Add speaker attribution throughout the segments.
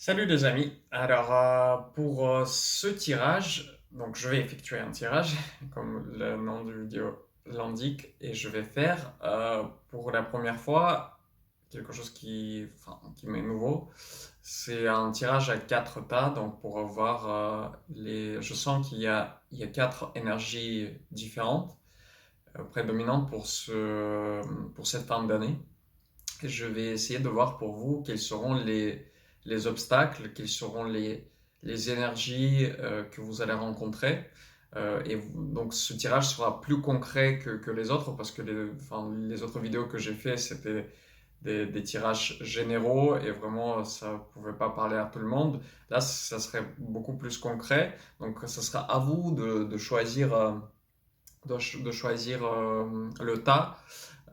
Speaker 1: Salut les amis. Alors pour ce tirage, donc je vais effectuer un tirage comme le nom du vidéo l'indique et je vais faire pour la première fois quelque chose qui m'est nouveau. C'est un tirage à quatre tas, donc pour avoir je sens qu'il y a quatre énergies différentes prédominantes pour cette fin d'année. Je vais essayer de voir pour vous quels seront les obstacles, quelles seront les énergies que vous allez rencontrer. Donc ce tirage sera plus concret que les autres parce que les autres vidéos que j'ai fait c'était des tirages généraux et vraiment ça pouvait pas parler à tout le monde. Là ça serait beaucoup plus concret. Donc ça sera à vous de choisir, de choisir le tas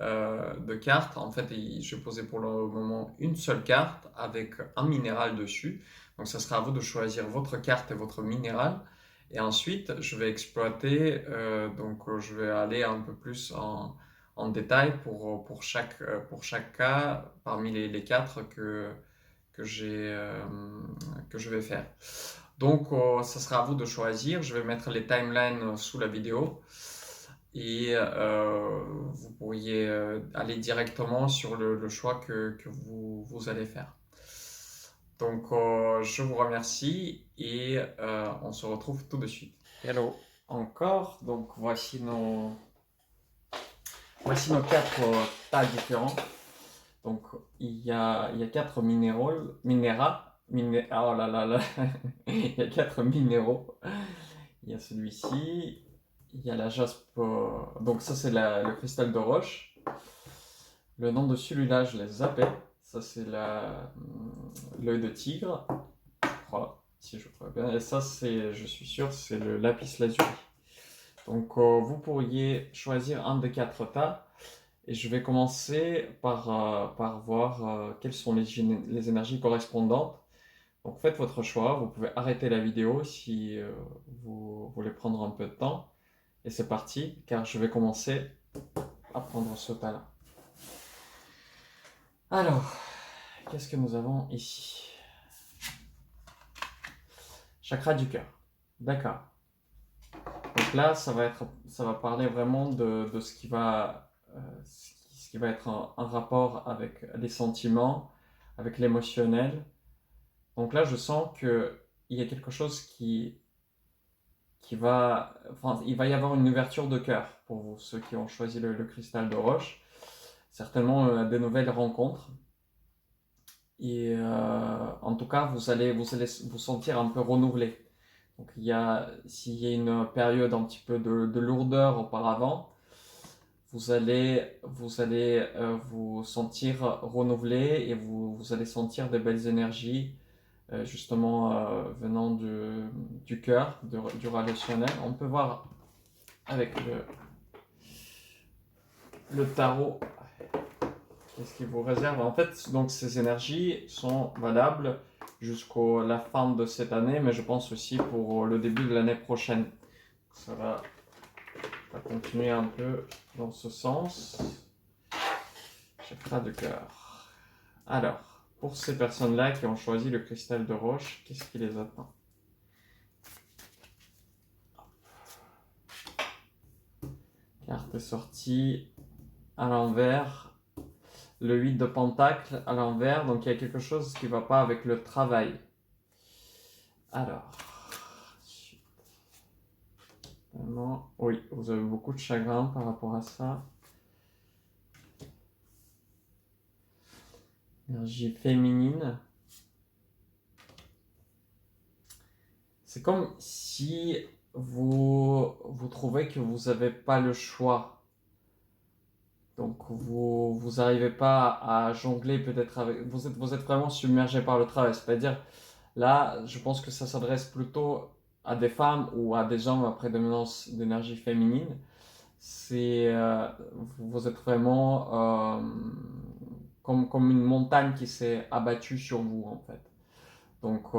Speaker 1: de cartes. En fait, je vais poser pour le moment une seule carte avec un minéral dessus. Donc, ça sera à vous de choisir votre carte et votre minéral. Et ensuite, je vais exploiter, je vais aller un peu plus en détail pour chaque cas parmi les quatre que que je vais faire. Donc, ça sera à vous de choisir. Je vais mettre les timelines sous la vidéo et vous pourriez aller directement sur le choix que vous allez faire. Donc, je vous remercie et on se retrouve tout de suite. Hello encore, donc voici nos quatre tas différents. Donc, il y a quatre oh là là là, il y a quatre minéraux. Il y a celui-ci, il y a la jaspe, donc ça c'est le cristal de roche. Le nom de celui-là, je l'ai zappé. Ça c'est l'œil de tigre, je crois, si je crois bien. Et ça c'est, je suis sûr, c'est le lapis lazuli. Donc vous pourriez choisir un des quatre tas. Et je vais commencer par voir quelles sont les énergies correspondantes. Donc faites votre choix, vous pouvez arrêter la vidéo si vous voulez prendre un peu de temps. Et c'est parti, car je vais commencer à prendre ce tas-là. Alors, qu'est-ce que nous avons ici? Chakra du cœur. D'accord. Donc là, ça va parler vraiment de ce qui va être un rapport avec les sentiments, avec l'émotionnel. Donc là, je sens qu'il y a quelque chose il va y avoir une ouverture de cœur pour vous, ceux qui ont choisi le cristal de roche. Certainement des nouvelles rencontres. Et en tout cas, vous allez vous sentir un peu renouvelé. Donc s'il y a une période un petit peu de lourdeur auparavant, vous sentir renouvelé et vous allez sentir des belles énergies justement venant du cœur, du relationnel. On peut voir avec le tarot qu'est-ce qu'il vous réserve. En fait, donc ces énergies sont valables jusqu'à la fin de cette année, mais je pense aussi pour le début de l'année prochaine. Ça va continuer un peu dans ce sens. Chakra de cœur. Alors, pour ces personnes-là qui ont choisi le cristal de roche, qu'est-ce qui les attend? Carte est sortie à l'envers. Le 8 de pentacle à l'envers, donc il y a quelque chose qui ne va pas avec le travail. Alors, vraiment, oui, vous avez beaucoup de chagrin par rapport à ça. Énergie féminine. C'est comme si vous trouvez que vous n'avez pas le choix. Donc vous n'arrivez pas à jongler peut-être avec... Vous êtes vraiment submergé par le travail. C'est-à-dire, là, je pense que ça s'adresse plutôt à des femmes ou à des hommes à prédominance d'énergie féminine. Vous êtes vraiment comme une montagne qui s'est abattue sur vous en fait. Donc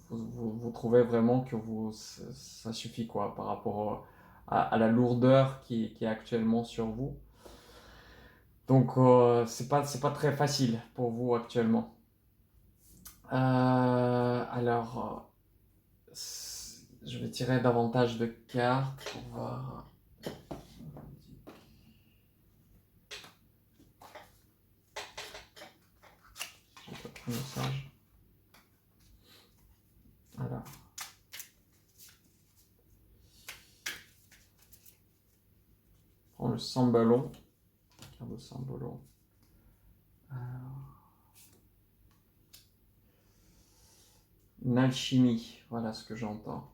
Speaker 1: vous trouvez vraiment que ça suffit quoi par rapport à la lourdeur qui est actuellement sur vous. Donc c'est pas très facile pour vous actuellement. Alors, je vais tirer davantage de cartes pour voir. J'ai pas pris le message. Alors. Prends le sambalon. Carte de sambalon. Une alchimie, voilà ce que j'entends.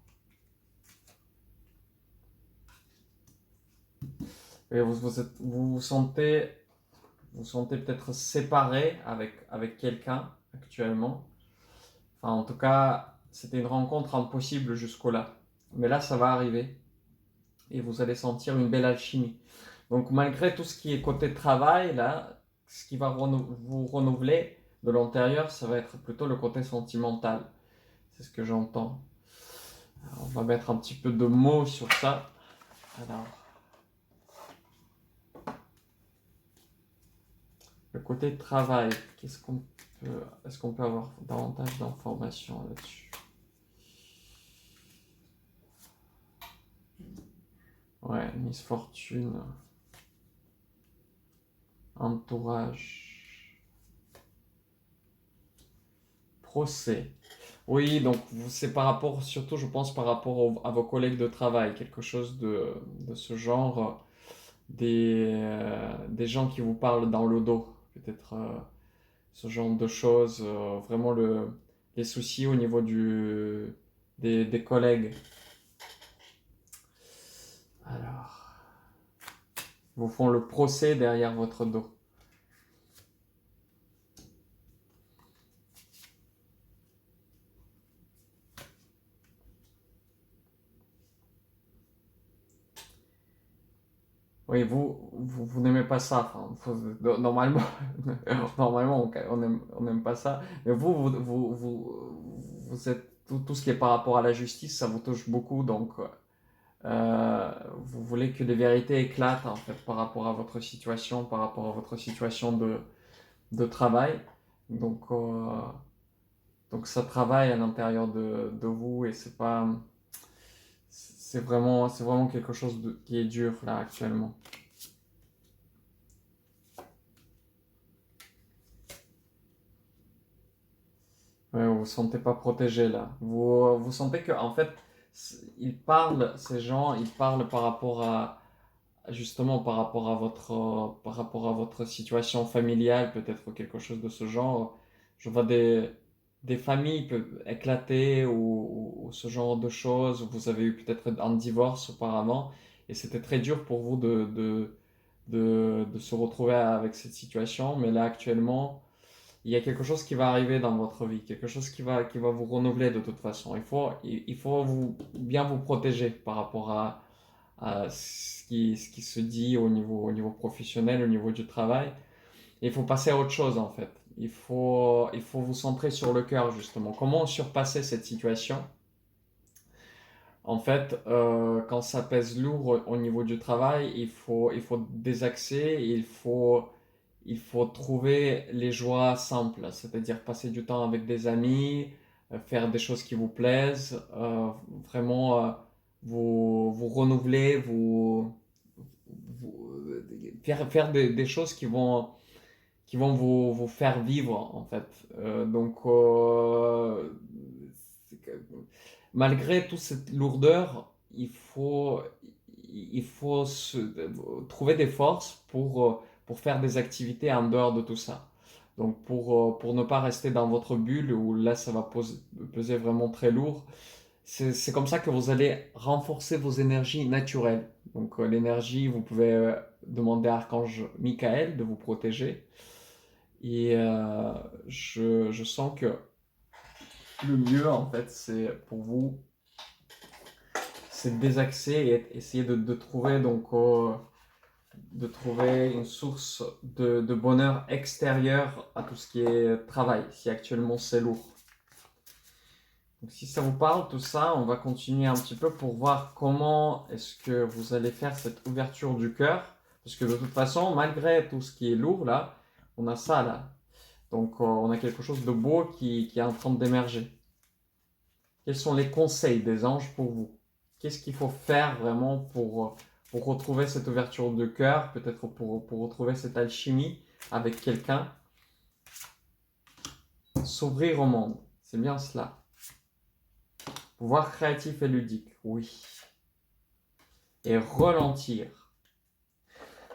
Speaker 1: Et vous sentez peut-être séparé avec quelqu'un actuellement. Enfin, en tout cas, c'était une rencontre impossible jusqu'au là. Mais là, ça va arriver. Et vous allez sentir une belle alchimie. Donc, malgré tout ce qui est côté travail, là, ce qui va vous renouveler de l'intérieur, ça va être plutôt le côté sentimental. C'est ce que j'entends. On va mettre un petit peu de mots sur ça. Alors, le côté travail, est-ce qu'on peut avoir davantage d'informations là-dessus? Ouais, misfortune, entourage, procès. Oui, donc c'est par rapport, surtout je pense par rapport à vos collègues de travail, quelque chose de ce genre, des gens qui vous parlent dans le dos, peut-être ce genre de choses, vraiment les soucis au niveau des collègues. Alors, vous font le procès derrière votre dos. Oui, vous n'aimez pas ça. Enfin, normalement, normalement on n'aime pas ça. Mais vous êtes tout ce qui est par rapport à la justice, ça vous touche beaucoup. Donc, vous voulez que les vérités éclatent en fait par rapport à votre situation, par rapport à votre situation de travail. Donc, donc ça travaille à l'intérieur de vous et c'est vraiment quelque chose qui est dur là actuellement. Ouais, vous vous sentez pas protégé là. Vous sentez que en fait, ces gens, ils parlent par rapport à justement par rapport à votre situation familiale, peut-être quelque chose de ce genre. Je vois des familles peuvent éclater ou ce genre de choses. Vous avez eu peut-être un divorce auparavant et c'était très dur pour vous de se retrouver avec cette situation. Mais là actuellement il y a quelque chose qui va arriver dans votre vie, quelque chose qui va vous renouveler de toute façon. Il faut bien vous protéger par rapport à ce qui se dit au niveau professionnel, au niveau du travail. Et il faut passer à autre chose en fait. Il faut vous centrer sur le cœur justement. Comment surpasser cette situation? En fait, quand ça pèse lourd au niveau du travail, il faut désaxer, il faut trouver les joies simples, c'est-à-dire passer du temps avec des amis, faire des choses qui vous plaisent, vraiment vous renouveler, faire des choses qui vont vous faire vivre en fait. Donc, c'est que- malgré toute cette lourdeur, il faut trouver des forces pour faire des activités en dehors de tout ça. Donc pour ne pas rester dans votre bulle où là ça va peser vraiment très lourd. C'est comme ça que vous allez renforcer vos énergies naturelles. Donc l'énergie, vous pouvez demander à Archange Michael de vous protéger. Et je sens que le mieux en fait c'est pour vous c'est de désaxer et essayer de trouver de trouver une source de bonheur extérieur à tout ce qui est travail, si actuellement c'est lourd. Donc si ça vous parle, tout ça, on va continuer un petit peu pour voir comment est-ce que vous allez faire cette ouverture du cœur. Parce que de toute façon, malgré tout ce qui est lourd là, on a ça là. Donc, on a quelque chose de beau qui est en train d'émerger. Quels sont les conseils des anges pour vous? Qu'est-ce qu'il faut faire vraiment pour retrouver cette ouverture de cœur, peut-être pour retrouver cette alchimie avec quelqu'un? S'ouvrir au monde, c'est bien cela. Pouvoir créatif et ludique, oui. Et ralentir.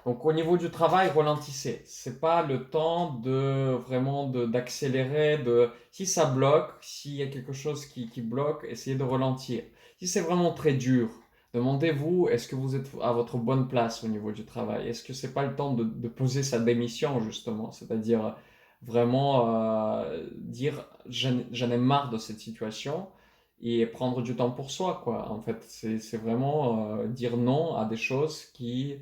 Speaker 1: Donc au niveau du travail, ralentissez. C'est pas le temps de vraiment d'accélérer. Si ça bloque, s'il y a quelque chose qui bloque, essayez de ralentir. Si c'est vraiment très dur, demandez-vous est-ce que vous êtes à votre bonne place au niveau du travail. Est-ce que c'est pas le temps de poser sa démission justement, c'est-à-dire vraiment dire j'en ai marre de cette situation et prendre du temps pour soi quoi. En fait, c'est vraiment dire non à des choses qui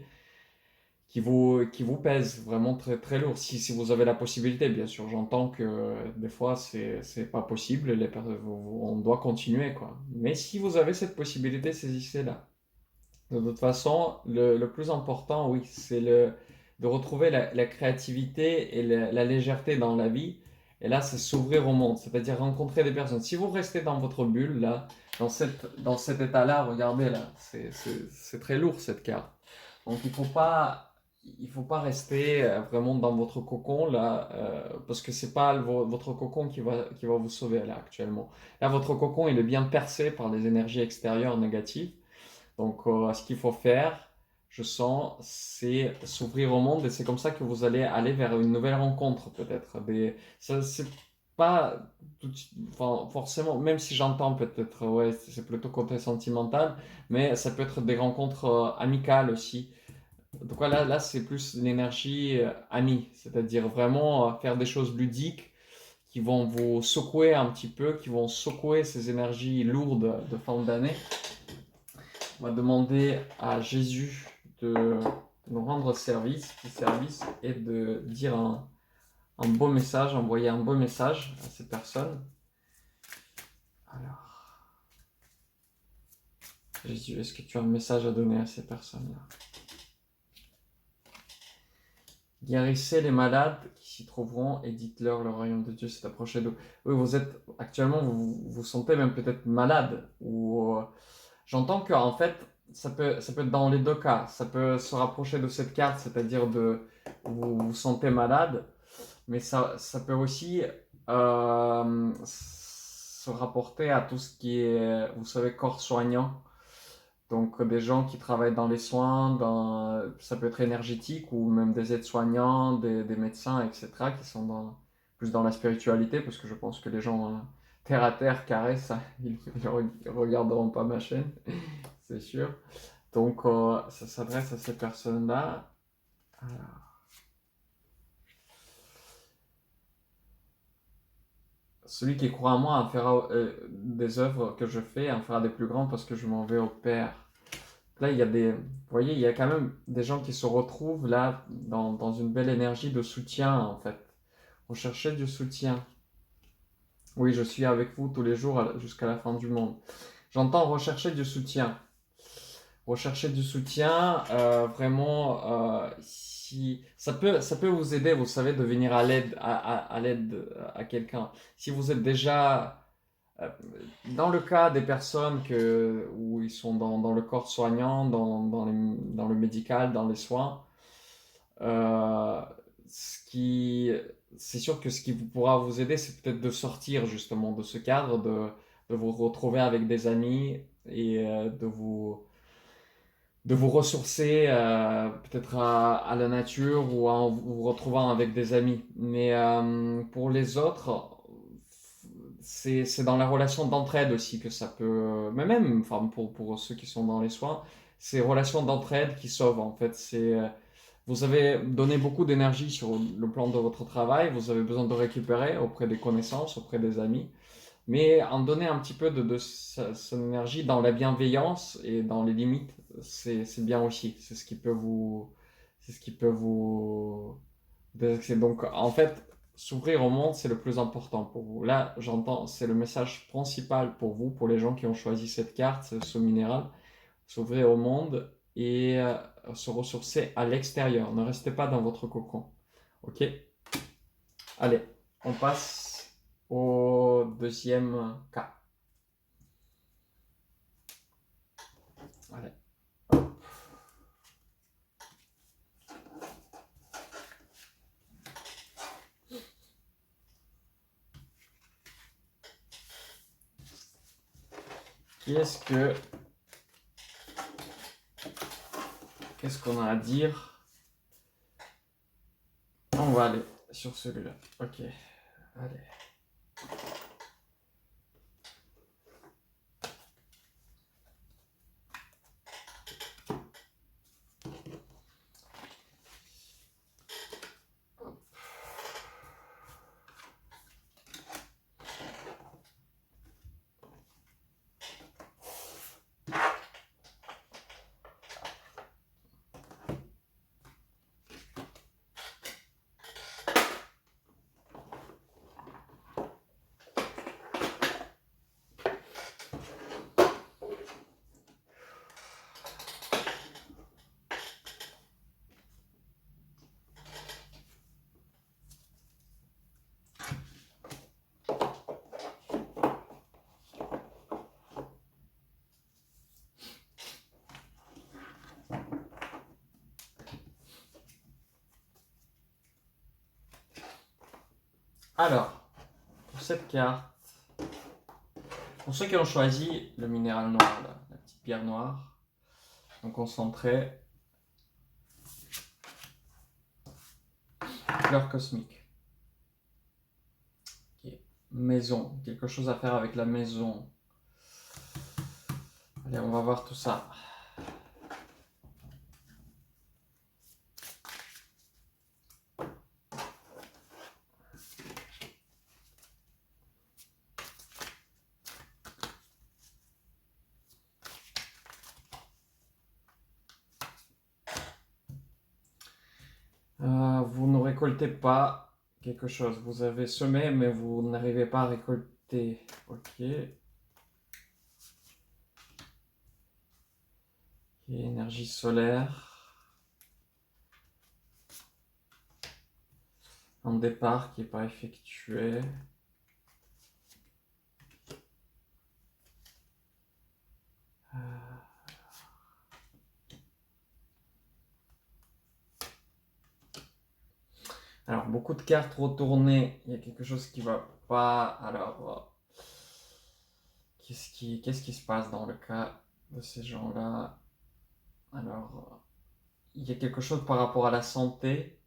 Speaker 1: vous pèse vraiment très, très lourd. Si vous avez la possibilité, bien sûr, j'entends que des fois c'est pas possible, on doit continuer, quoi. Mais si vous avez cette possibilité, saisissez-la. De toute façon, le plus important, oui, de retrouver la créativité et la légèreté dans la vie. Et là, c'est s'ouvrir au monde, c'est-à-dire rencontrer des personnes. Si vous restez dans votre bulle, là, dans cet état-là, regardez là, c'est très lourd cette carte. Donc il faut pas rester vraiment dans votre cocon là, parce que c'est pas votre cocon qui va vous sauver là actuellement. Là, votre cocon, il est bien percé par les énergies extérieures négatives. Donc, ce qu'il faut faire, je sens, c'est s'ouvrir au monde et c'est comme ça que vous allez aller vers une nouvelle rencontre peut-être. C'est pas enfin, forcément, même si j'entends peut-être, ouais, c'est plutôt côté sentimental, mais ça peut être des rencontres amicales aussi. Donc là c'est plus l'énergie amie, c'est-à-dire vraiment faire des choses ludiques qui vont vous secouer un petit peu, qui vont secouer ces énergies lourdes de fin d'année. On va demander à Jésus de nous rendre service, et de dire un beau message, envoyer un beau message à ces personnes. Alors, Jésus, est-ce que tu as un message à donner à ces personnes-là? Guérissez les malades qui s'y trouveront et dites-leur le royaume de Dieu s'est approché d'eux. Oui, vous êtes actuellement, vous sentez même peut-être malade. J'entends qu'en fait, ça peut être dans les deux cas. Ça peut se rapprocher de cette carte, c'est-à-dire vous vous sentez malade, mais ça peut aussi se rapporter à tout ce qui est, vous savez, corps soignant. Donc des gens qui travaillent dans les soins, ça peut être énergétique ou même des aides-soignants, des médecins, etc., qui sont plus dans la spiritualité, parce que je pense que les gens terre à terre, carrés, ça, ils regarderont pas ma chaîne, c'est sûr. Donc ça s'adresse à ces personnes-là. Alors, celui qui croit en moi en fera des œuvres que je fais, en fera des plus grandes parce que je m'en vais au Père. Là, vous voyez, il y a quand même des gens qui se retrouvent là dans une belle énergie de soutien en fait. On cherchait du soutien. Oui, je suis avec vous tous les jours jusqu'à la fin du monde. J'entends rechercher du soutien. Rechercher du soutien, vraiment, si ça peut vous aider, vous savez, de venir à l'aide à quelqu'un. Si vous êtes déjà euh, dans le cas des personnes où ils sont dans le corps soignant, dans le médical, dans les soins, euh, ce qui, c'est sûr que ce qui pourra vous aider, c'est peut-être de sortir justement de ce cadre, de vous retrouver avec des amis et de vous ressourcer peut-être à la nature ou en vous retrouvant avec des amis. Mais pour les autres, c'est dans la relation d'entraide aussi que ça peut, mais même enfin, pour ceux qui sont dans les soins, c'est relations d'entraide qui sauvent en fait. Vous avez donné beaucoup d'énergie sur le plan de votre travail, vous avez besoin de récupérer auprès des connaissances, auprès des amis. Mais en donner un petit peu de son énergie dans la bienveillance et dans les limites, c'est bien aussi. C'est ce qui peut vous. Donc, en fait, s'ouvrir au monde, c'est le plus important pour vous. Là, j'entends, c'est le message principal pour vous, pour les gens qui ont choisi cette carte, ce minéral. S'ouvrir au monde et se ressourcer à l'extérieur. Ne restez pas dans votre cocon. Ok? Allez. on passe au deuxième cas. Allez. Qu'est-ce qu'on a à dire? On va aller sur celui-là. Ok, allez. Alors, pour cette carte, pour ceux qui ont choisi le minéral noir, là, la petite pierre noire, donc concentré, fleur cosmique. Okay. Maison, quelque chose à faire avec la maison. Allez, on va voir tout ça. Vous ne récoltez pas quelque chose. Vous avez semé, mais vous n'arrivez pas à récolter. Ok. Énergie solaire. Un départ qui n'est pas effectué. Alors, beaucoup de cartes retournées. Il y a quelque chose qui va pas. Alors, qu'est-ce qui se passe dans le cas de ces gens-là? Alors, il y a quelque chose par rapport à la santé.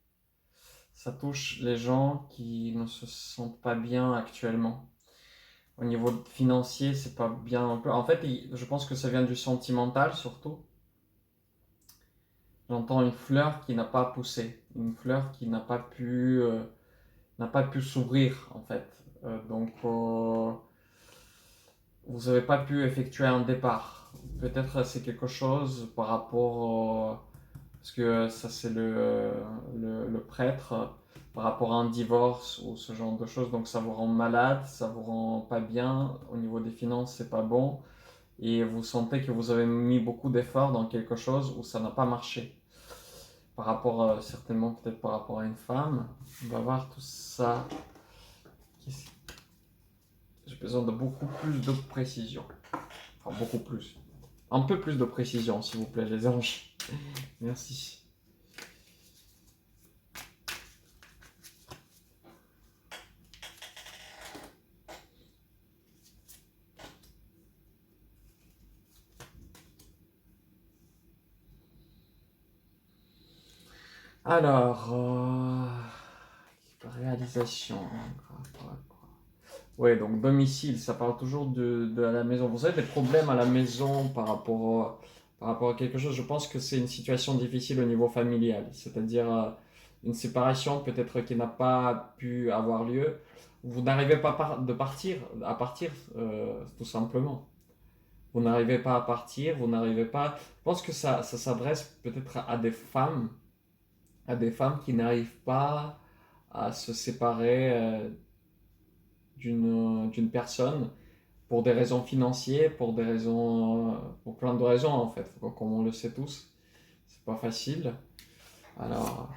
Speaker 1: Ça touche les gens qui ne se sentent pas bien actuellement. Au niveau financier, c'est pas bien un peu. En fait, je pense que ça vient du sentimental surtout. J'entends une fleur qui n'a pas poussé, une fleur qui n'a pas pu s'ouvrir en fait. Vous n'avez pas pu effectuer un départ. Peut-être c'est quelque chose par rapport parce que ça c'est le prêtre par rapport à un divorce ou ce genre de choses. Donc ça vous rend malade, ça vous rend pas bien. Au niveau des finances, c'est pas bon. Et vous sentez que vous avez mis beaucoup d'efforts dans quelque chose où ça n'a pas marché. Par rapport, certainement peut-être par rapport à une femme. On va voir tout ça. J'ai besoin de beaucoup plus de précision. Enfin, beaucoup plus. Un peu plus de précision, s'il vous plaît, les anges. Merci. Alors, réalisation. Ouais, donc domicile, ça parle toujours de la maison. Vous avez des problèmes à la maison par rapport à quelque chose. Je pense que c'est une situation difficile au niveau familial, c'est-à-dire une séparation peut-être qui n'a pas pu avoir lieu. Vous n'arrivez pas à partir, tout simplement. Vous n'arrivez pas à partir, vous n'arrivez pas. Je pense que ça s'adresse peut-être à des femmes qui n'arrivent pas à se séparer d'une personne pour des raisons financières, pour des raisons, pour plein de raisons en fait, comme on le sait tous, c'est pas facile. Alors,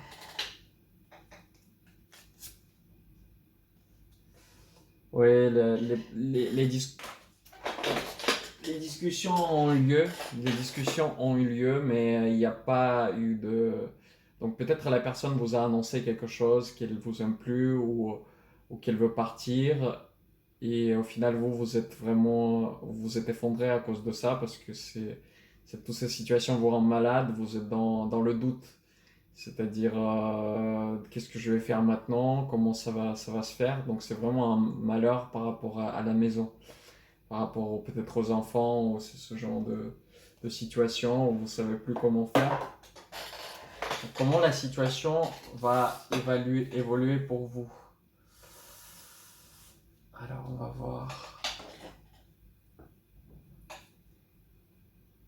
Speaker 1: Oui, les discussions ont eu lieu, mais il n'y a pas eu de... Donc peut-être la personne vous a annoncé quelque chose qu'elle vous aime plus ou qu'elle veut partir et au final vous êtes vraiment, vous vous êtes effondré à cause de ça parce que toutes ces situations vous rendent malade, vous êtes dans le doute. C'est-à-dire, qu'est-ce que je vais faire maintenant? Comment ça va se faire? Donc c'est vraiment un malheur par rapport à la maison, par rapport peut-être aux enfants ou ce genre de situation où vous savez plus comment faire. Donc, comment la situation va évoluer pour vous? Alors on va voir.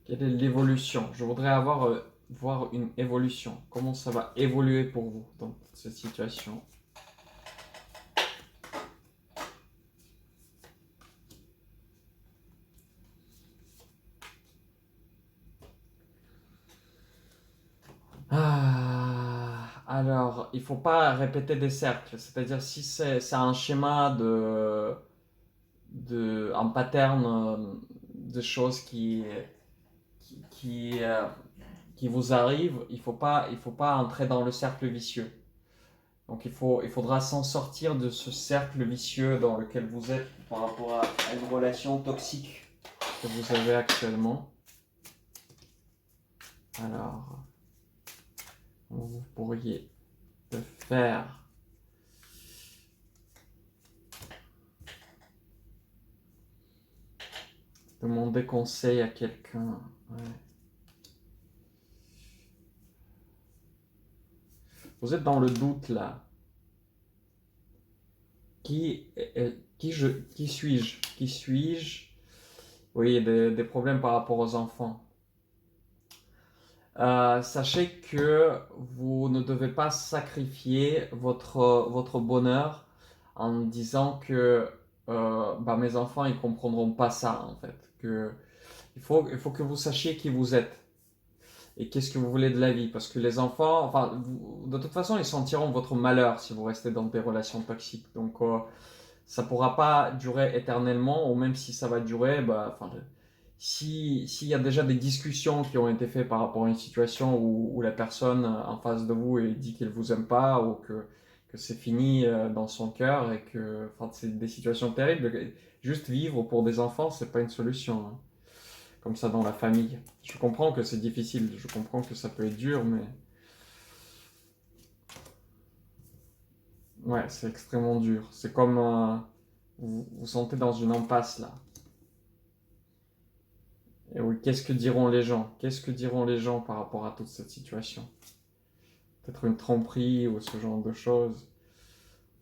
Speaker 1: Quelle est l'évolution? Je voudrais voir une évolution. Comment ça va évoluer pour vous dans cette situation? Alors, il faut pas répéter des cercles. C'est-à-dire, si c'est un schéma un pattern de choses qui, qui, euh, qui vous arrivent, il faut pas entrer dans le cercle vicieux. Donc, il faudra s'en sortir de ce cercle vicieux dans lequel vous êtes par rapport à une relation toxique que vous avez actuellement. Alors, vous pourriez le faire. Demander conseil à quelqu'un. Ouais. Vous êtes dans le doute là. Qui suis-je? Qui suis-je? Oui, des problèmes par rapport aux enfants. Sachez que vous ne devez pas sacrifier votre bonheur en disant que bah, mes enfants ils comprendront pas ça en fait. Il faut que vous sachiez qui vous êtes et qu'est-ce que vous voulez de la vie. Parce que les enfants, enfin, de toute façon, ils sentiront votre malheur si vous restez dans des relations toxiques. Donc, ça pourra pas durer éternellement, ou même si ça va durer, bah, enfin, s'il y a déjà des discussions qui ont été faites par rapport à une situation où la personne en face de vous dit qu'elle vous aime pas ou que c'est fini dans son cœur et que, enfin, c'est des situations terribles. Juste vivre pour des enfants, c'est pas une solution, hein. Comme ça dans la famille. Je comprends que c'est difficile, je comprends que ça peut être dur, mais ouais, c'est extrêmement dur. C'est comme vous vous sentez dans une impasse là. Et oui, qu'est-ce que diront les gens? Qu'est-ce que diront les gens par rapport à toute cette situation? Peut-être une tromperie ou ce genre de choses.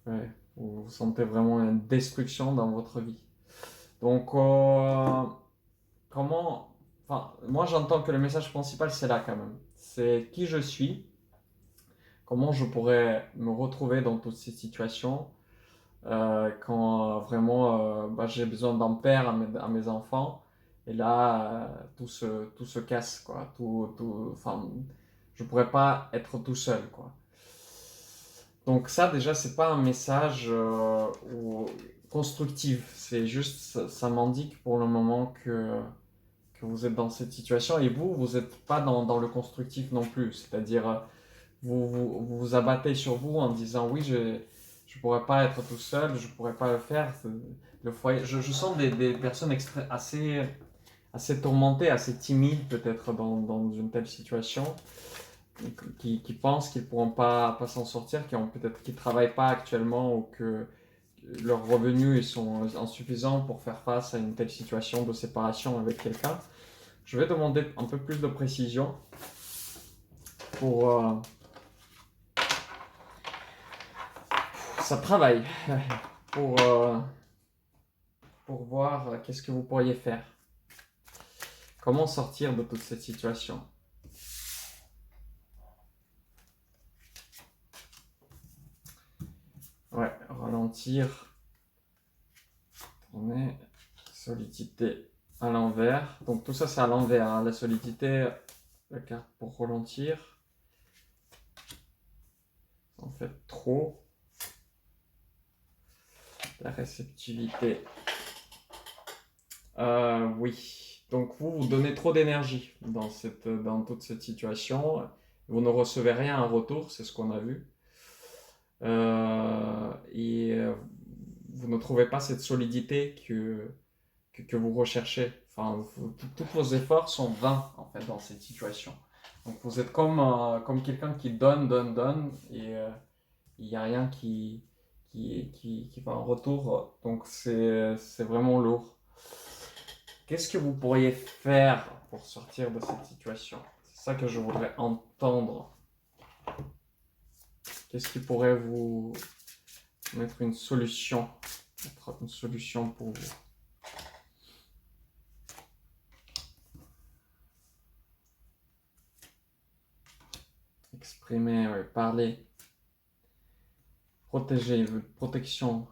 Speaker 1: Ouais, vous sentez vraiment une destruction dans votre vie. Donc, comment... Enfin, moi j'entends que le message principal c'est là quand même. C'est qui je suis, comment je pourrais me retrouver dans toutes ces situations quand vraiment bah, j'ai besoin d'un père à mes enfants. Et là, tout se casse, quoi. Enfin, je pourrais pas être tout seul, quoi. Donc ça, déjà, c'est pas un message constructif. C'est juste, ça m'indique pour le moment que vous êtes dans cette situation et vous n'êtes pas dans le constructif non plus. C'est-à-dire, vous vous abattez sur vous en disant oui, je pourrais pas être tout seul, je pourrais pas le faire. Le foyer, je sens des personnes assez tourmentées, assez timides peut-être dans une telle situation, qui pensent qu'ils pourront pas s'en sortir, qui travaillent pas actuellement ou que leurs revenus ils sont insuffisants pour faire face à une telle situation de séparation avec quelqu'un. Je vais demander un peu plus de précision pour ça travaille pour, euh, pour voir qu'est-ce que vous pourriez faire. Comment sortir de toute cette situation? Ouais, ralentir, tourner, solidité à l'envers. Donc tout ça c'est à l'envers, hein. La solidité, la carte pour ralentir. En fait trop. La réceptivité. Oui. Donc vous donnez trop d'énergie dans toute cette situation. Vous ne recevez rien en retour, c'est ce qu'on a vu. Et vous ne trouvez pas cette solidité que vous recherchez. Enfin, tous vos efforts sont vains en fait dans cette situation. Donc vous êtes comme quelqu'un qui donne, donne, donne et il n'y a rien qui va en retour. Donc c'est vraiment lourd. Qu'est-ce que vous pourriez faire pour sortir de cette situation? C'est ça que je voudrais entendre. Qu'est-ce qui pourrait vous mettre une solution pour vous? Exprimer, ouais, parler, protéger, protection.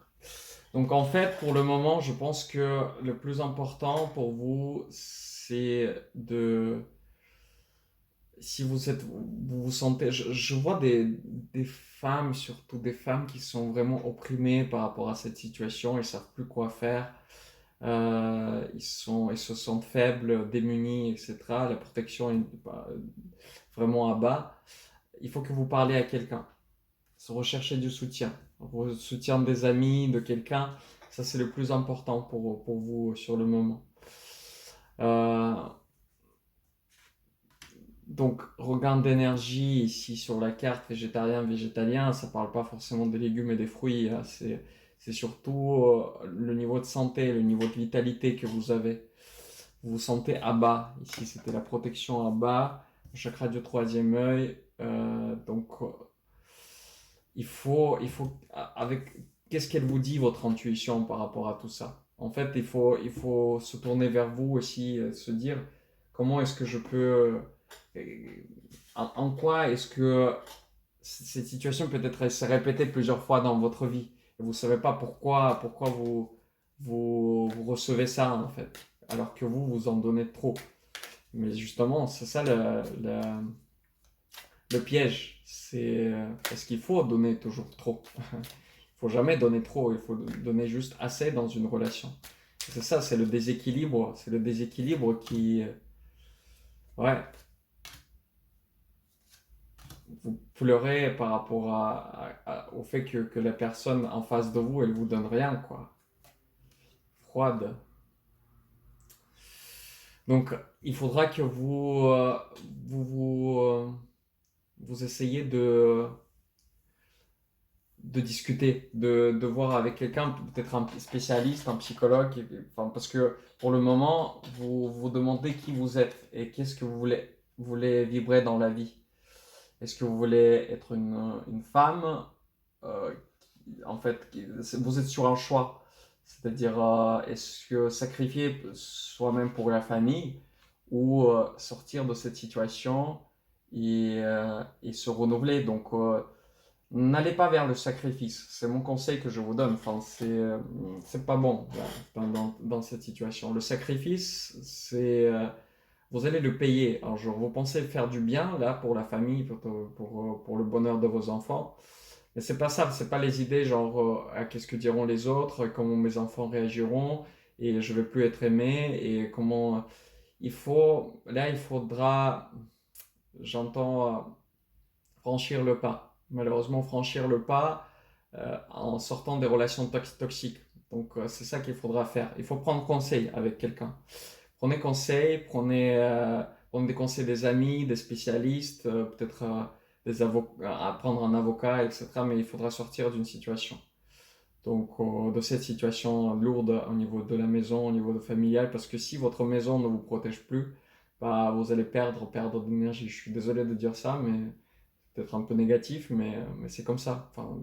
Speaker 1: Donc en fait, pour le moment, je pense que le plus important pour vous, c'est de... Si vous vous sentez... Je vois des femmes, surtout des femmes qui sont vraiment opprimées par rapport à cette situation, ils ne savent plus quoi faire. Ils se sentent faibles, démunis, etc. La protection est vraiment à bas. Il faut que vous parliez à quelqu'un. Rechercher du soutien. Le soutien des amis, de quelqu'un. Ça, c'est le plus important pour vous sur le moment. Euh, donc, regain d'énergie ici sur la carte végétarien, végétalien, ça parle pas forcément des légumes et des fruits. Hein. C'est surtout le niveau de santé, le niveau de vitalité que vous avez. Vous vous sentez à bas. Ici, c'était la protection à bas. Chakra du troisième œil. Donc, avec, qu'est-ce qu'elle vous dit, votre intuition, par rapport à tout ça? En fait, il faut se tourner vers vous aussi, se dire comment est-ce que je peux, en quoi est-ce que cette situation peut-être s'est répétée plusieurs fois dans votre vie et vous ne savez pas pourquoi vous recevez ça en fait, alors que vous en donnez trop. Mais justement, c'est ça le piège, c'est parce qu'il faut donner toujours trop. Il faut jamais donner trop, il faut donner juste assez dans une relation. C'est ça, c'est le déséquilibre. C'est le déséquilibre qui... Ouais, vous pleurez par rapport au fait que la personne en face de vous, elle vous donne rien, quoi. Froide. Donc, il faudra que vous, vous essayez de discuter, de voir avec quelqu'un, peut-être un spécialiste, un psychologue, enfin, parce que pour le moment, vous vous demandez qui vous êtes et qu'est-ce que vous voulez vibrer dans la vie. Est-ce que vous voulez être une femme euh, en fait, vous êtes sur un choix, c'est-à-dire est-ce que sacrifier soi-même pour la famille ou sortir de cette situation et se renouveler. Donc, n'allez pas vers le sacrifice. C'est mon conseil que je vous donne. Enfin, c'est pas bon là, dans cette situation. Le sacrifice, vous allez le payer un jour. Vous pensez faire du bien là pour la famille, pour le bonheur de vos enfants. Mais c'est pas ça, c'est pas les idées genre qu'est-ce que diront les autres, comment mes enfants réagiront et je vais plus être aimé et comment il faudra, j'entends franchir le pas. Malheureusement, franchir le pas en sortant des relations toxiques. Donc, c'est ça qu'il faudra faire. Il faut prendre conseil avec quelqu'un. Prenez conseil, prenez des conseils des amis, des spécialistes, peut-être prendre un avocat, etc. Mais il faudra sortir d'une situation. Donc, de cette situation lourde au niveau de la maison, au niveau de familial, parce que si votre maison ne vous protège plus, bah, vous allez perdre d'énergie. Je suis désolé de dire ça, mais peut-être un peu négatif, mais c'est comme ça. Enfin,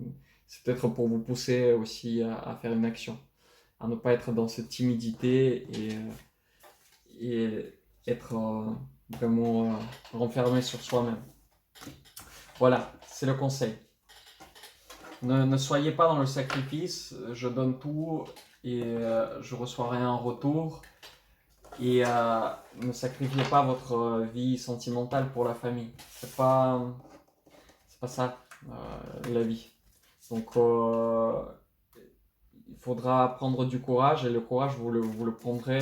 Speaker 1: c'est peut-être pour vous pousser aussi à faire une action, à ne pas être dans cette timidité et être vraiment renfermé sur soi-même. Voilà, c'est le conseil. Ne soyez pas dans le sacrifice, je donne tout et je reçois rien en retour. Et ne sacrifiez pas votre vie sentimentale pour la famille. C'est pas ça la vie. Donc il faudra prendre du courage et le courage, vous le prendrez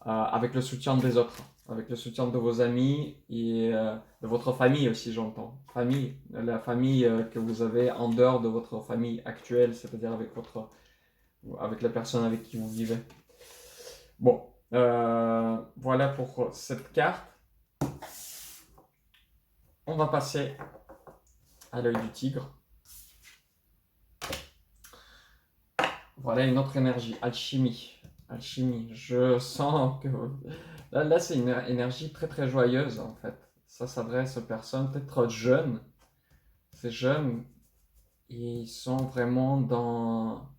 Speaker 1: avec le soutien des autres, avec le soutien de vos amis et de votre famille aussi, j'entends. Famille, la famille que vous avez en dehors de votre famille actuelle, c'est-à-dire avec la personne avec qui vous vivez. Bon, voilà pour cette carte. On va passer à l'œil du tigre. Voilà une autre énergie, alchimie. Alchimie, je sens que... Là c'est une énergie très très joyeuse en fait. Ça s'adresse aux personnes peut-être jeunes. Ces jeunes, ils sont vraiment dans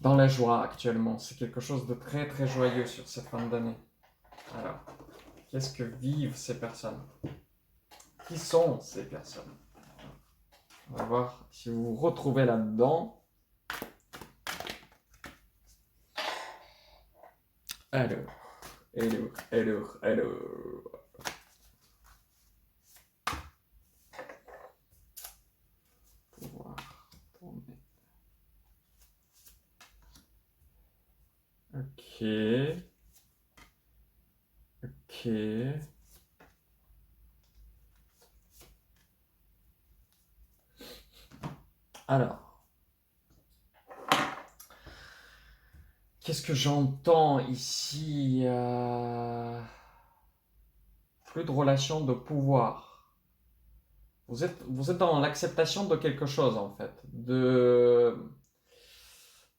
Speaker 1: la joie actuellement. C'est quelque chose de très très joyeux sur cette fin d'année. Alors, qu'est-ce que vivent ces personnes? Qui sont ces personnes? On va voir si vous vous retrouvez là-dedans. Alors, alors. Pouvoir tourner. Ok. Ok. Alors, qu'est-ce que j'entends ici? Plus de relation de pouvoir. Vous êtes dans l'acceptation de quelque chose en fait.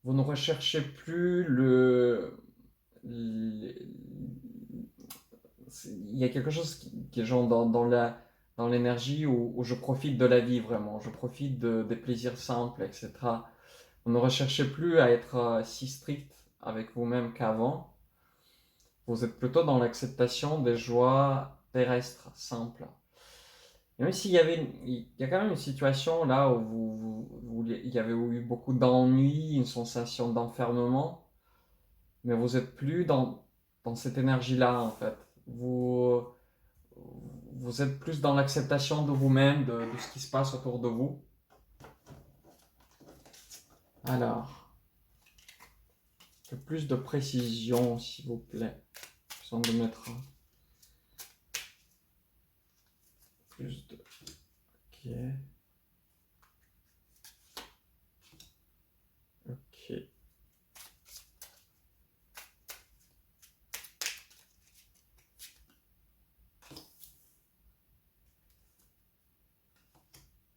Speaker 1: Vous ne recherchez plus il y a quelque chose qui est genre dans l'énergie où je profite de la vie vraiment. Je profite des plaisirs simples, etc. Vous ne recherchez plus à être si strict avec vous-même qu'avant. Vous êtes plutôt dans l'acceptation des joies terrestres, simples. Et même s'il y avait, il y a quand même une situation là où il y avait eu beaucoup d'ennui, une sensation d'enfermement, mais vous êtes plus dans cette énergie-là en fait. Vous êtes plus dans l'acceptation de vous-même, de ce qui se passe autour de vous. Alors, un peu plus de précision s'il vous plaît. Besoin de mettre plus de... Ok. Ok.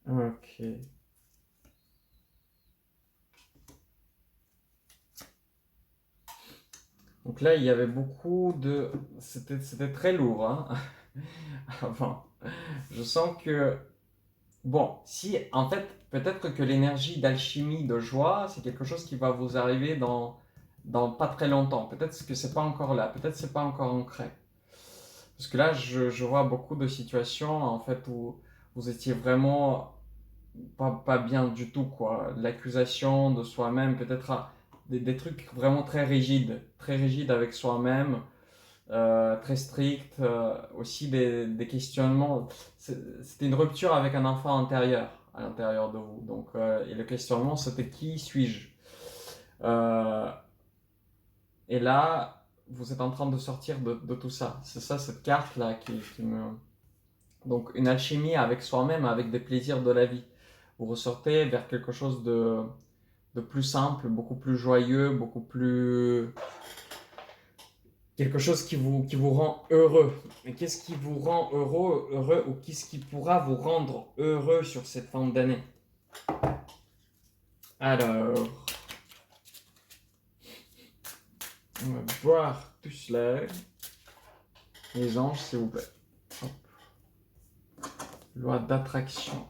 Speaker 1: Ok. Donc là, il y avait beaucoup de... C'était très lourd, hein, avant. Je sens que... Bon, si, en fait, peut-être que l'énergie d'alchimie, de joie, c'est quelque chose qui va vous arriver dans pas très longtemps. Peut-être que c'est pas encore là, peut-être que c'est pas encore ancré. Parce que là, je vois beaucoup de situations, en fait, où vous étiez vraiment pas bien du tout, quoi. L'accusation de soi-même, peut-être des trucs vraiment très rigides avec soi-même, très stricts, aussi des questionnements. C'était une rupture avec un enfant intérieur, à l'intérieur de vous. Donc, et le questionnement, c'était qui suis-je? Euh, et là, vous êtes en train de sortir de tout ça. C'est ça, cette carte-là qui me... Donc, une alchimie avec soi-même, avec des plaisirs de la vie. Vous ressortez vers quelque chose de plus simple, beaucoup plus joyeux, beaucoup plus... Quelque chose qui vous rend heureux. Mais qu'est-ce qui vous rend heureux ou qu'est-ce qui pourra vous rendre heureux sur cette fin d'année? Alors, on va voir tout cela. Les anges, s'il vous plaît. Hop. Loi d'attraction.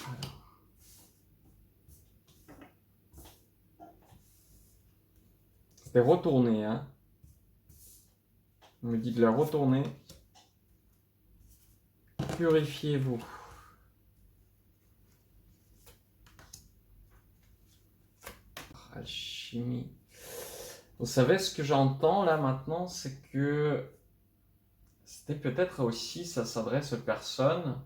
Speaker 1: Alors. C'était retourner, hein. On me dit de la retourner. Purifiez-vous. Alchimie. Vous savez ce que j'entends là maintenant, c'est que c'était peut-être aussi, ça s'adresse aux personnes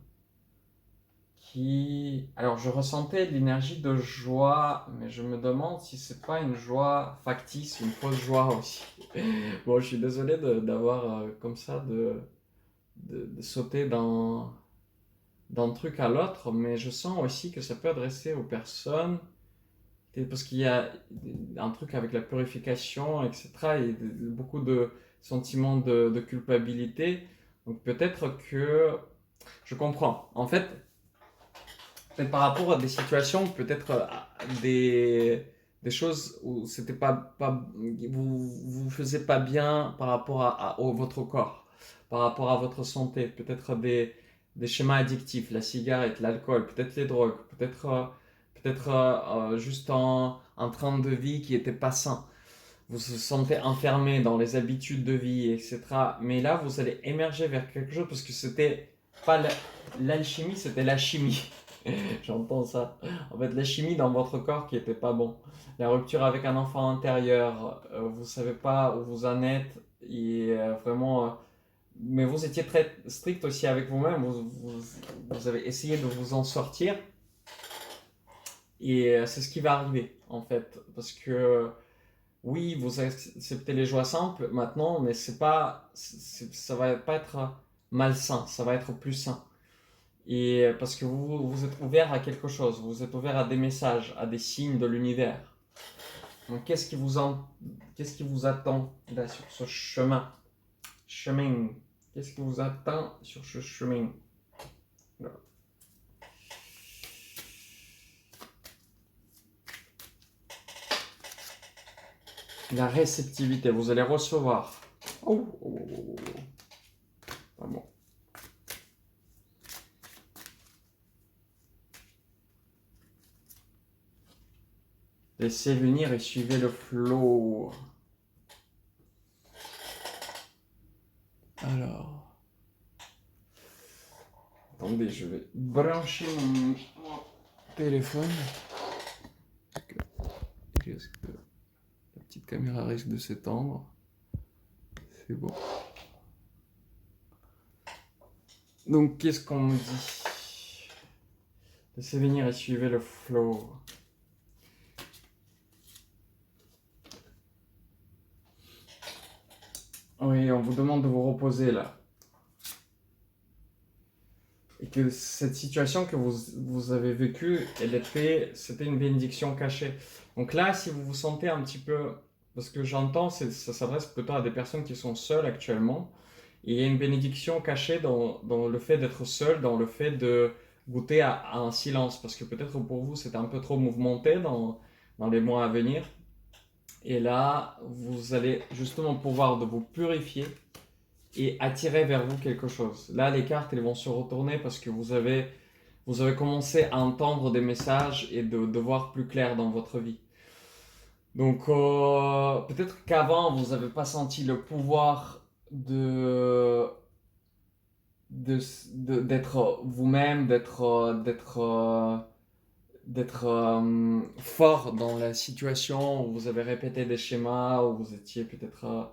Speaker 1: Alors, je ressentais de l'énergie de joie, mais je me demande si c'est pas une joie factice, une fausse joie aussi. Bon, je suis désolé d'avoir comme ça de sauter d'un truc à l'autre, mais je sens aussi que ça peut adresser aux personnes, parce qu'il y a un truc avec la purification, etc., et beaucoup de sentiments de culpabilité. Donc peut-être que je comprends. En fait, peut-être par rapport à des situations, peut-être des choses où c'était vous faisiez pas bien par rapport votre corps, par rapport à votre santé, peut-être des schémas addictifs, la cigarette, l'alcool, peut-être les drogues, peut-être juste un train de vie qui était pas sain. Vous vous sentez enfermé dans les habitudes de vie, etc. Mais là, vous allez émerger vers quelque chose parce que c'était pas l'alchimie, c'était la chimie. J'entends ça. En fait, la chimie dans votre corps qui était pas bon. La rupture avec un enfant intérieur, vous savez pas où vous en êtes et vraiment. Mais vous étiez très strict aussi avec vous-même. Vous avez essayé de vous en sortir et c'est ce qui va arriver en fait, parce que oui, vous acceptez les joies simples maintenant, mais ça va pas être malsain, ça va être plus sain. Et parce que vous êtes ouvert à quelque chose, vous êtes ouvert à des messages, à des signes de l'univers. Donc qu'est-ce qui vous attend là sur ce chemin? Qu'est-ce qui vous attend sur ce chemin? Là. La réceptivité, vous allez recevoir. Oh, oh, oh, oh, oh. Pas bon. Laissez venir et suivez le flow. Alors, attendez, je vais brancher mon téléphone. La petite caméra risque de s'étendre. C'est bon. Donc, qu'est-ce qu'on me dit? Laissez venir et suivez le flow. Oui, on vous demande de vous reposer là. Et que cette situation que vous avez vécue, c'était une bénédiction cachée. Donc là, si vous vous sentez un petit peu, parce que j'entends, ça s'adresse plutôt à des personnes qui sont seules actuellement, et il y a une bénédiction cachée dans le fait d'être seul, dans le fait de goûter à un silence, parce que peut-être pour vous c'était un peu trop mouvementé dans les mois à venir. Et là, vous allez justement pouvoir de vous purifier et attirer vers vous quelque chose. Là, les cartes, elles vont se retourner parce que vous avez commencé à entendre des messages et de voir plus clair dans votre vie. Donc, peut-être qu'avant, vous n'avez pas senti le pouvoir d'être vous-même, d'être fort dans la situation où vous avez répété des schémas, où vous étiez peut-être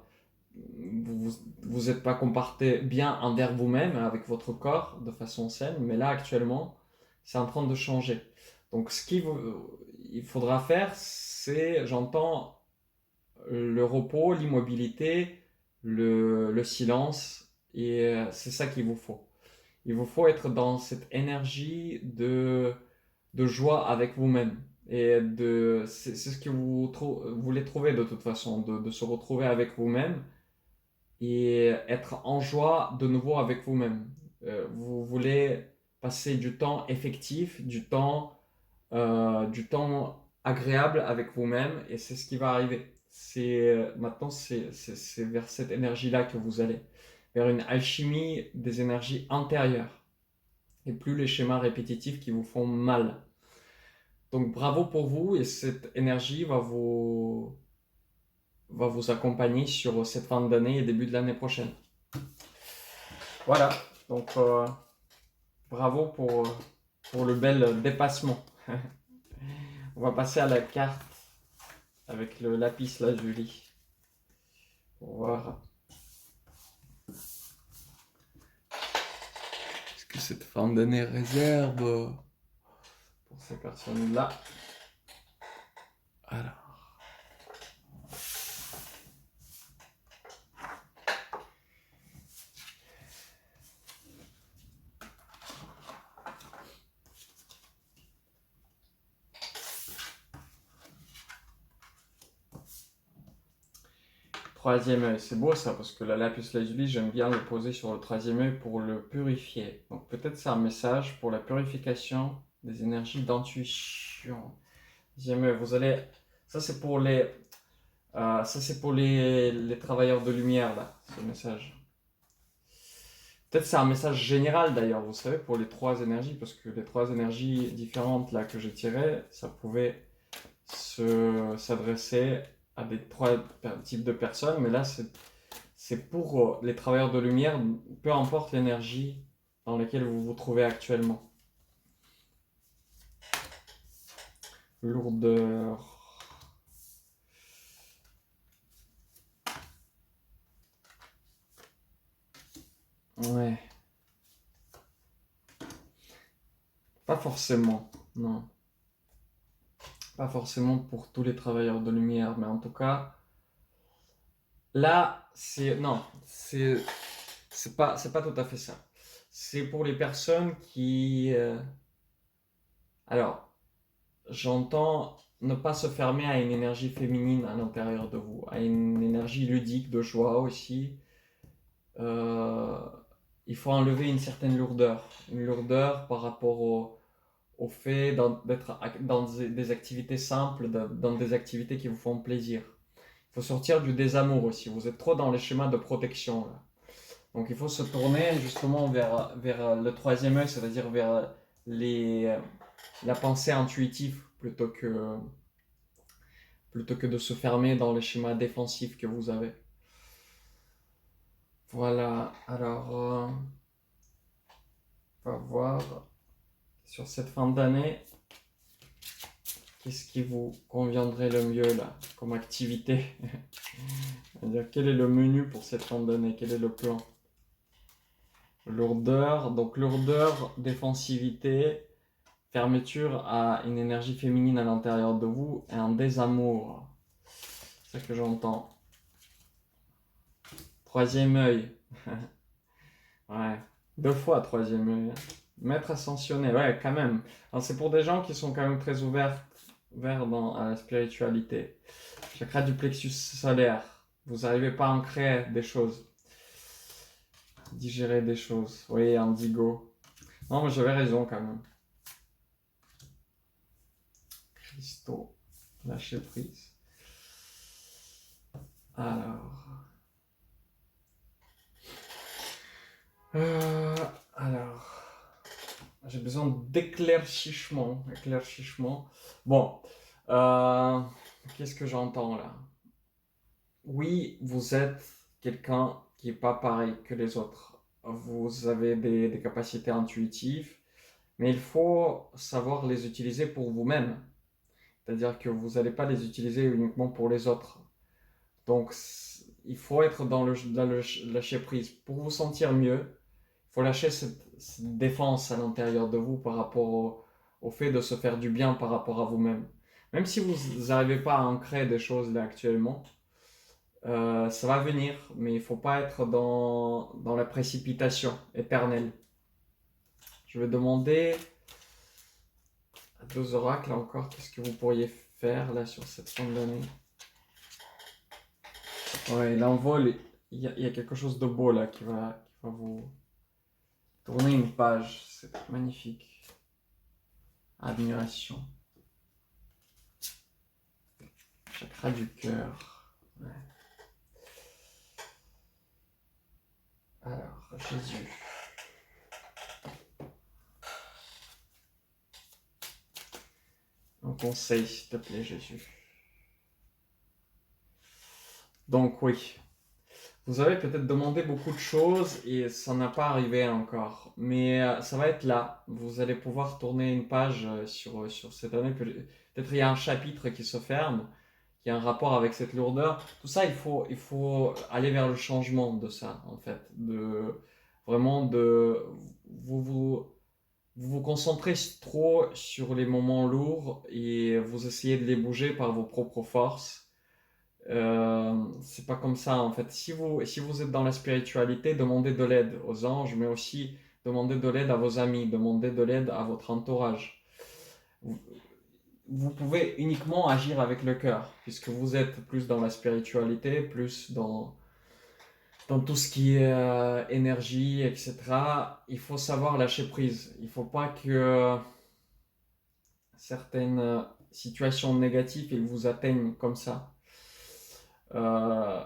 Speaker 1: vous n'êtes pas comporté bien envers vous-même avec votre corps de façon saine, mais là actuellement c'est en train de changer. Donc il faudra faire, c'est, j'entends, le repos, l'immobilité, le silence, et c'est ça qu'il vous faut. Il vous faut être dans cette énergie de joie avec vous-même. C'est ce que vous voulez trouver de toute façon, de se retrouver avec vous-même et être en joie de nouveau avec vous-même. Vous voulez passer du temps effectif, du temps agréable avec vous-même et c'est ce qui va arriver. Maintenant, c'est vers cette énergie-là que vous allez, vers une alchimie des énergies intérieures et plus les schémas répétitifs qui vous font mal. Donc bravo pour vous et cette énergie va vous accompagner sur cette fin d'année et début de l'année prochaine. Voilà, donc bravo pour le bel dépassement. On va passer à la carte avec le lapis lazuli pour voir ce que cette fin d'année réserve. ces personnes-là. Alors. Troisième œil, c'est beau ça, parce que la lapis lazuli, j'aime bien le poser sur le troisième œil pour le purifier. Donc peut-être c'est un message pour la purification des énergies d'intuition. Troisième œil, vous allez... Ça c'est pour les travailleurs de lumière, là, ce message. Peut-être c'est un message général d'ailleurs, vous savez, pour les trois énergies, parce que les trois énergies différentes là que j'ai tirées, ça pouvait s'adresser à des trois types de personnes, mais là c'est pour les travailleurs de lumière, peu importe l'énergie dans laquelle vous vous trouvez actuellement. Lourdeur. Ouais. Pas forcément, non. Pas forcément pour tous les travailleurs de lumière, mais en tout cas, là, c'est pas tout à fait ça. C'est pour les personnes qui, alors, j'entends ne pas se fermer à une énergie féminine à l'intérieur de vous, à une énergie ludique, de joie aussi. Euh, il faut enlever une certaine lourdeur. Une lourdeur par rapport au fait d'être dans des activités simples, dans des activités qui vous font plaisir. Il faut sortir du désamour aussi. Vous êtes trop dans les schémas de protection, là. Donc il faut se tourner justement vers le troisième œil, c'est-à-dire vers la pensée intuitive plutôt que de se fermer dans les schémas défensifs que vous avez. Voilà, alors on va voir sur cette fin d'année, qu'est-ce qui vous conviendrait le mieux là, comme activité. C'est-à-dire quel est le menu pour cette fin d'année, quel est le plan. Lourdeur, donc lourdeur, défensivité, fermeture à une énergie féminine à l'intérieur de vous et un désamour. C'est ça que j'entends. Troisième œil. Ouais, 2 fois troisième œil. Maître ascensionné, ouais, quand même. Alors, c'est pour des gens qui sont quand même très ouverts à la spiritualité. Chakra du plexus solaire. Vous n'arrivez pas à ancrer des choses. Digérer des choses. Oui, indigo. Non, mais j'avais raison quand même. Cristaux. Lâcher prise. Alors, j'ai besoin d'éclaircissement. Bon, qu'est-ce que j'entends là? Oui, vous êtes quelqu'un qui n'est pas pareil que les autres. Vous avez des capacités intuitives, mais il faut savoir les utiliser pour vous-même. C'est-à-dire que vous n'allez pas les utiliser uniquement pour les autres. Donc, il faut être dans le lâcher prise. Pour vous sentir mieux, il faut lâcher cette défense à l'intérieur de vous par rapport au fait de se faire du bien par rapport à vous-même. Même si vous n'arrivez pas à ancrer des choses là actuellement, ça va venir, mais il ne faut pas être dans la précipitation éternelle. Je vais demander à 2 oracles encore, qu'est-ce que vous pourriez faire là sur cette fin d'année. Ouais, l'envol, il y a quelque chose de beau là qui va vous tourner une page. C'est magnifique. Admiration. Chakra du cœur. Ouais. Alors, Jésus. Un conseil, s'il te plaît, Jésus. Donc oui, vous avez peut-être demandé beaucoup de choses et ça n'a pas arrivé encore. Mais ça va être là. Vous allez pouvoir tourner une page sur cette année. Peut-être il y a un chapitre qui se ferme, qui a un rapport avec cette lourdeur. Tout ça, il faut aller vers le changement de ça, en fait. Vraiment vous vous vous concentrez trop sur les moments lourds et vous essayez de les bouger par vos propres forces. C'est pas comme ça en fait. Si vous êtes dans la spiritualité, demandez de l'aide aux anges, mais aussi demandez de l'aide à vos amis, demandez de l'aide à votre entourage. Vous, vous pouvez uniquement agir avec le cœur, puisque vous êtes plus dans la spiritualité, plus dans tout ce qui est énergie, etc. Il faut savoir lâcher prise. Il ne faut pas que certaines situations négatives ils vous atteignent comme ça. Euh,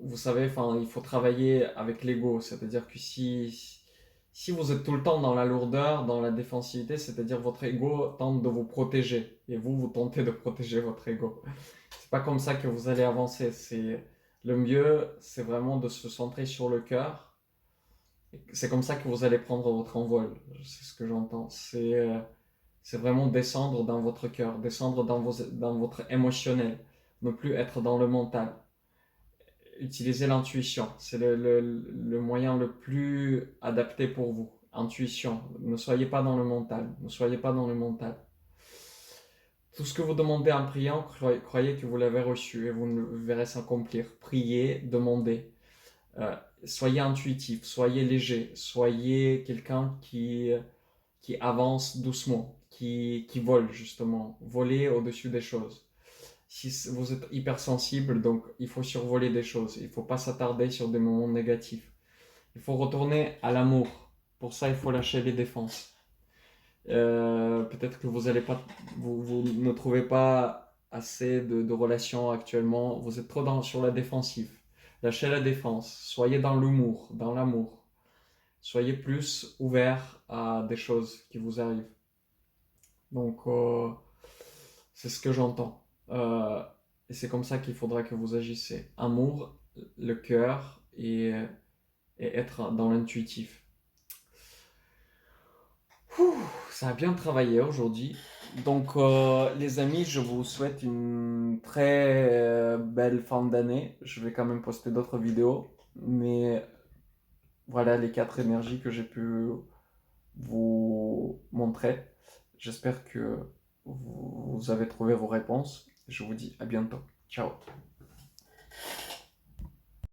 Speaker 1: vous savez, enfin, il faut travailler avec l'ego, c'est-à-dire que si vous êtes tout le temps dans la lourdeur, dans la défensivité, c'est-à-dire votre ego tente de vous protéger et vous tentez de protéger votre ego. C'est pas comme ça que vous allez avancer. C'est le mieux, c'est vraiment de se centrer sur le cœur. C'est comme ça que vous allez prendre votre envol. C'est ce que j'entends. C'est vraiment descendre dans votre cœur, descendre dans votre émotionnel, ne plus être dans le mental. Utilisez l'intuition. C'est le moyen le plus adapté pour vous. Intuition. Ne soyez pas dans le mental. Ne soyez pas dans le mental. Tout ce que vous demandez en priant, croyez que vous l'avez reçu et vous le verrez s'accomplir. Priez, demandez. Euh, Soyez intuitif, soyez léger, soyez quelqu'un qui avance doucement, qui vole justement. Volez au-dessus des choses. Si vous êtes hypersensible, donc il faut survoler des choses. Il ne faut pas s'attarder sur des moments négatifs. Il faut retourner à l'amour. Pour ça, il faut lâcher les défenses. Peut-être que vous ne trouvez pas assez de relations actuellement. Vous êtes trop sur la défensive. Lâchez la défense. Soyez dans l'humour, dans l'amour. Soyez plus ouvert à des choses qui vous arrivent. Donc, c'est ce que j'entends. Et c'est comme ça qu'il faudra que vous agissez. Amour, le cœur et être dans l'intuitif. Ça a bien travaillé aujourd'hui. Donc, les amis, je vous souhaite une très belle fin d'année. Je vais quand même poster d'autres vidéos. Mais voilà les 4 énergies que j'ai pu vous montrer. J'espère que vous avez trouvé vos réponses. Je vous dis à bientôt. Ciao.